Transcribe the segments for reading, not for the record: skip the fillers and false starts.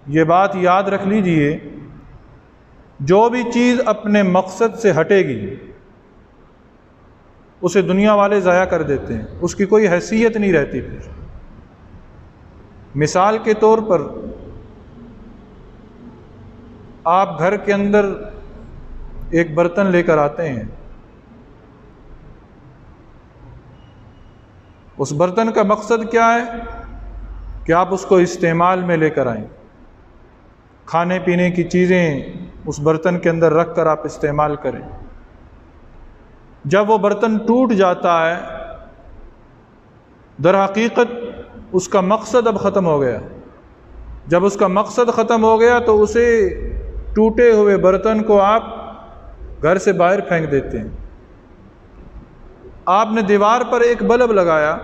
یہ بات یاد رکھ لیجئے، جو بھی چیز اپنے مقصد سے ہٹے گی اسے دنیا والے ضائع کر دیتے ہیں، اس کی کوئی حیثیت نہیں رہتی پھر۔ مثال کے طور پر آپ گھر کے اندر ایک برتن لے کر آتے ہیں، اس برتن کا مقصد کیا ہے کہ آپ اس کو استعمال میں لے کر آئیں، کھانے پینے کی چیزیں اس برتن کے اندر رکھ کر آپ استعمال کریں۔ جب وہ برتن ٹوٹ جاتا ہے، در حقیقت اس کا مقصد اب ختم ہو گیا۔ جب اس کا مقصد ختم ہو گیا تو اسے ٹوٹے ہوئے برتن کو آپ گھر سے باہر پھینک دیتے ہیں۔ آپ نے دیوار پر ایک بلب لگایا،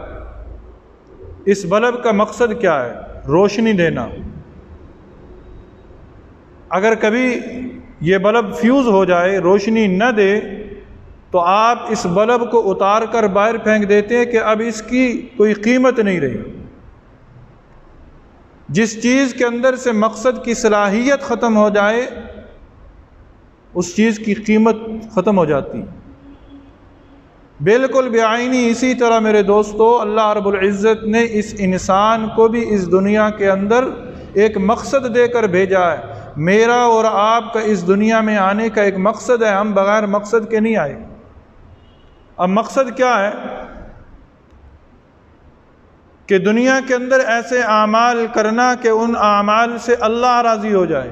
اس بلب کا مقصد کیا ہے؟ روشنی دینا۔ اگر کبھی یہ بلب فیوز ہو جائے، روشنی نہ دے، تو آپ اس بلب کو اتار کر باہر پھینک دیتے ہیں کہ اب اس کی کوئی قیمت نہیں رہی۔ جس چیز کے اندر سے مقصد کی صلاحیت ختم ہو جائے اس چیز کی قیمت ختم ہو جاتی۔ بالکل بعینی اسی طرح میرے دوستو، اللہ رب العزت نے اس انسان کو بھی اس دنیا کے اندر ایک مقصد دے کر بھیجا ہے۔ میرا اور آپ کا اس دنیا میں آنے کا ایک مقصد ہے، ہم بغیر مقصد کے نہیں آئے۔ اب مقصد کیا ہے کہ دنیا کے اندر ایسے اعمال کرنا کہ ان اعمال سے اللہ راضی ہو جائے۔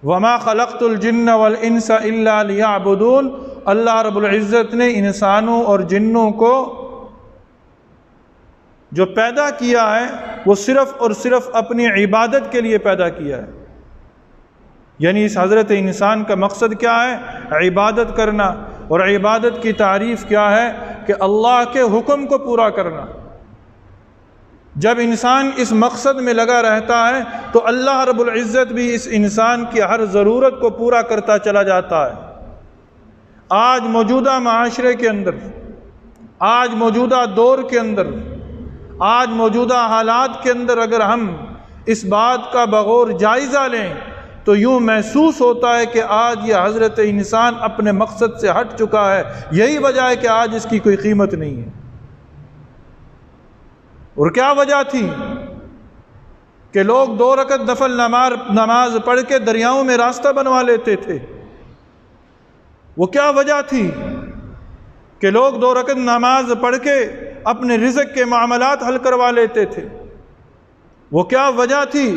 وَمَا خَلَقْتُ الْجِنَّ وَالْإِنسَ إِلَّا لِيَعْبُدُونَ، اللہ رب العزت نے انسانوں اور جنوں کو جو پیدا کیا ہے وہ صرف اور صرف اپنی عبادت کے لیے پیدا کیا ہے۔ یعنی اس حضرت انسان کا مقصد کیا ہے؟ عبادت کرنا۔ اور عبادت کی تعریف کیا ہے کہ اللہ کے حکم کو پورا کرنا۔ جب انسان اس مقصد میں لگا رہتا ہے تو اللہ رب العزت بھی اس انسان کی ہر ضرورت کو پورا کرتا چلا جاتا ہے۔ آج موجودہ معاشرے کے اندر، آج موجودہ دور کے اندر، آج موجودہ حالات کے اندر اگر ہم اس بات کا بغور جائزہ لیں تو یوں محسوس ہوتا ہے کہ آج یہ حضرت انسان اپنے مقصد سے ہٹ چکا ہے۔ یہی وجہ ہے کہ آج اس کی کوئی قیمت نہیں ہے۔ اور کیا وجہ تھی کہ لوگ 2 رکعت نفل نماز پڑھ کے دریاؤں میں راستہ بنوا لیتے تھے؟ وہ کیا وجہ تھی کہ لوگ 2 رکعت نماز پڑھ کے اپنے رزق کے معاملات حل کروا لیتے تھے؟ وہ کیا وجہ تھی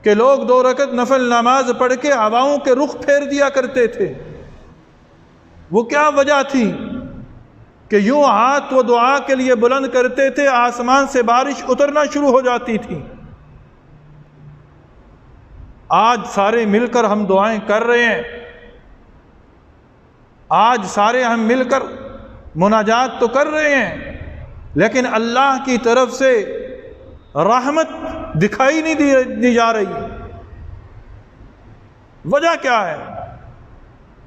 کہ لوگ 2 رکعت نفل نماز پڑھ کے ہواؤں کے رخ پھیر دیا کرتے تھے؟ وہ کیا وجہ تھی کہ یوں ہاتھ وہ دعا کے لیے بلند کرتے تھے، آسمان سے بارش اترنا شروع ہو جاتی تھی؟ آج سارے مل کر ہم دعائیں کر رہے ہیں، آج سارے ہم مل کر مناجات تو کر رہے ہیں، لیکن اللہ کی طرف سے رحمت دکھائی نہیں دی جا رہی۔ وجہ کیا ہے؟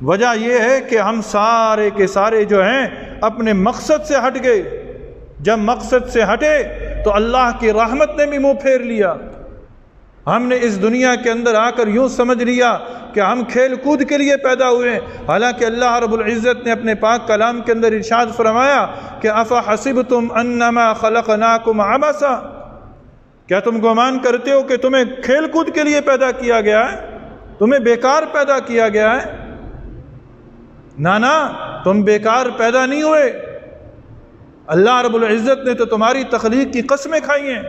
وجہ یہ ہے کہ ہم سارے کے سارے جو ہیں اپنے مقصد سے ہٹ گئے۔ جب مقصد سے ہٹے تو اللہ کی رحمت نے بھی منہ پھیر لیا۔ ہم نے اس دنیا کے اندر آ کر یوں سمجھ لیا کہ ہم کھیل کود کے لیے پیدا ہوئے ہیں، حالانکہ اللہ رب العزت نے اپنے پاک کلام کے اندر ارشاد فرمایا کہ افحسبتم انما خلقناکم عبثا، کیا تم گمان کرتے ہو کہ تمہیں کھیل کود کے لیے پیدا کیا گیا ہے، تمہیں بیکار پیدا کیا گیا ہے؟ نہ، تم بیکار پیدا نہیں ہوئے۔ اللہ رب العزت نے تو تمہاری تخلیق کی قسمیں کھائی ہیں۔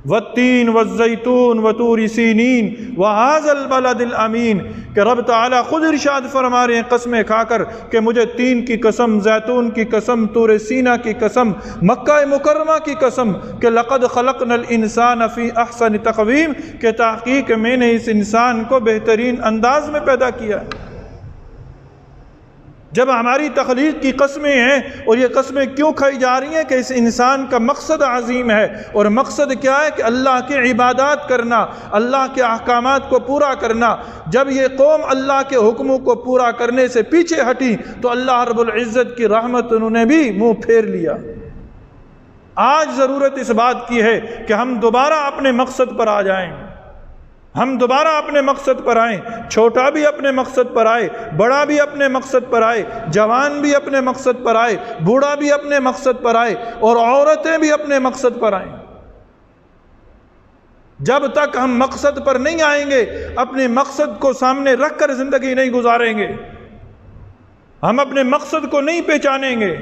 والتین والزیتون وطور سینین وہذا البلد الامین، کہ رب تعالیٰ خود ارشاد فرما رہے ہیں قسمیں کھا کر کہ مجھے تین کی قسم، زیتون کی قسم، طور سینا کی قسم، مکہ مکرمہ کی قسم کہ لقد خلقنا الانسان فی احسن تقویم، کہ تحقیق میں نے اس انسان کو بہترین انداز میں پیدا کیا ہے۔ جب ہماری تخلیق کی قسمیں ہیں، اور یہ قسمیں کیوں کھائی جا رہی ہیں کہ اس انسان کا مقصد عظیم ہے، اور مقصد کیا ہے کہ اللہ کی عبادات کرنا، اللہ کے احکامات کو پورا کرنا۔ جب یہ قوم اللہ کے حکموں کو پورا کرنے سے پیچھے ہٹی تو اللہ رب العزت کی رحمت انہوں نے بھی منہ پھیر لیا۔ آج ضرورت اس بات کی ہے کہ ہم دوبارہ اپنے مقصد پر آ جائیں، ہم دوبارہ اپنے مقصد پر آئیں، چھوٹا بھی اپنے مقصد پر آئے، بڑا بھی اپنے مقصد پر آئے، جوان بھی اپنے مقصد پر آئے، بوڑھا بھی اپنے مقصد پر آئے، اور عورتیں بھی اپنے مقصد پر آئیں۔ جب تک ہم مقصد پر نہیں آئیں گے، اپنے مقصد کو سامنے رکھ کر زندگی نہیں گزاریں گے، ہم اپنے مقصد کو نہیں پہچانیں گے،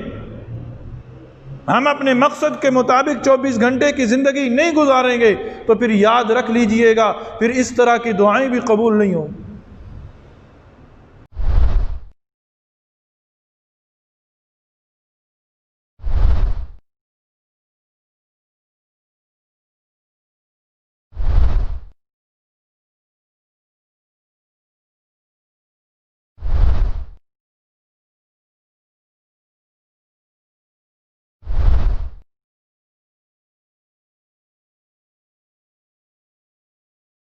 ہم اپنے مقصد کے مطابق 24 گھنٹے کی زندگی نہیں گزاریں گے، تو پھر یاد رکھ لیجئے گا، پھر اس طرح کی دعائیں بھی قبول نہیں ہوں۔